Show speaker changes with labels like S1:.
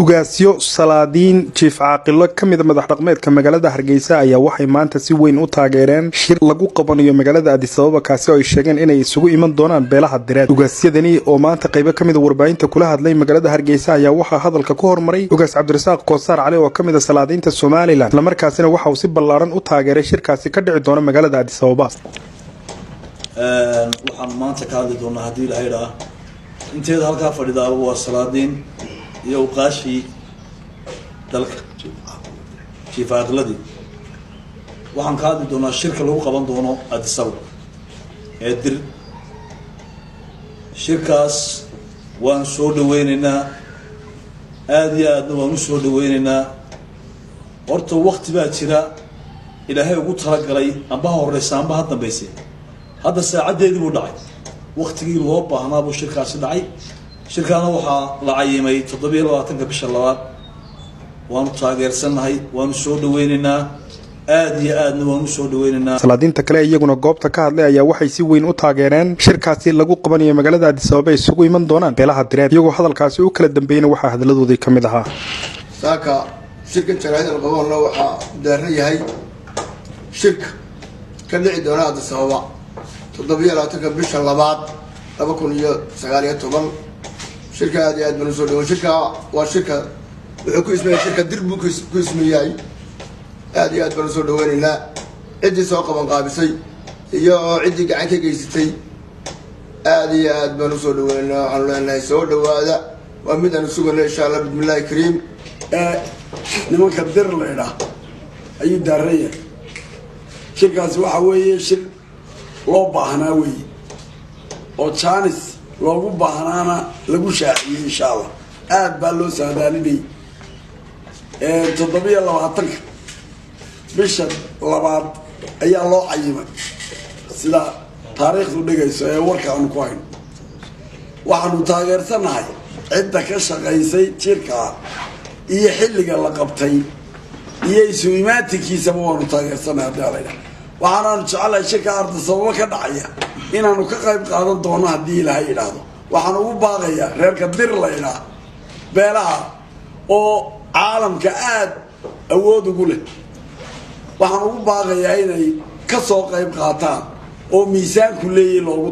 S1: ugaasyo salaadiin jiif caaqilo kamid madax dhaqameedka magaalada Hargeysa ayaa waxay maanta si weyn u taageereen shir lagu qabanayo magaalada Addis Ababa kaasi oo ay sheegeen inay isugu iman doonaan beelaha direed. Ugaasyadani oo maanta qayb kamid warbaahinta kula hadlay magaalada Hargeysa ayaa waxa hadalka ku hormaray ugaas Cabdirasaaq Koosar Cali oo kamid ah salaadiinta Soomaaliland isla markaasina waxa uu si ballaaran u taageeray shirkaasi ka dhici doona magaalada Addis Ababa.
S2: waxaan maanta ka hadli doonaa hadii la hayraa inteeda halka fadhida waa salaadiin iyo qaashi dalka jifaaqladii waxaan ka hadli doonaa shirka lagu qaban doono Addis Ababa ee dir shirkaas waan soo dhaweynaynaa aad iyo aad waan u soo dhaweynaynaa horta waqti baa jira ilaahay ugu talagalay amba horeysa amba dambeysay hadda saacadeedii buu dhacay waqtigii loo baahnaa buu shirkaasi dhacay shirkaana waxaa la cayimay 27 bisha labaad waanu taageersanahay waanu soo dhaweynaynaa aad iyo aadna waanu soo dhaweynaynaa.
S1: salaadiinta kale iyaguna goobta ka hadlay ayaa waxay si weyn u taageereen shirkaasi lagu qabanayo magaalada Addis Ababa isugu iman doonaan beelaha direed iyagoo hadalkaasi u kala dambeeyay waxa hadaladoodii kamid ahaa
S3: saaka shirkan jaraa'idka qabana waxa daaran yahay shirka ka dhici doona Addis Ababa 27 bisha labaad 2019 shirka aad iyo aad baan soo dhaweeyay shirka waa shirka wuxuu ku ismeeyay shirka dirbu ku ismeeyay aad iyo aad baan soo dhaweynaa cidii soo qaban qaabisay iyo cidii gacan ka geysatay aad iyo aad baan soo dhaweynaa waxaan leenahay soo dhawaada waa mid aan suganay insha Allah bismillaahi kariim
S4: nimanka dir leeyahay ayuu daaraya shirkaas waxa weeye shir loo baahnaa weeye oo chaanis loogu baahnaana lagu shaaciyay insha Allah aad baa loo saadaalinay 27 bisha labaad ayaa loo cayimay sida taariikhdu dhigayso ee warka aan ku hayno waxaanu taageersanahay cidda ka shaqaysay shirka iyo xilliga la qabtay iyo isu imaantikiisa waanu taageersanahay waxaan jecelahay shirka Addis Ababa ka dhacaya inaanu ka qayb qaadan doono hadii Ilaahay yiraahdo waxaan ugu baaqayaa reerka dir leeyahay beelaha oo caalamka aad awood ugu leh waxaan ugu baaqayaa inay ka soo qayb qaataan oo miisaan ku leeyahay loogu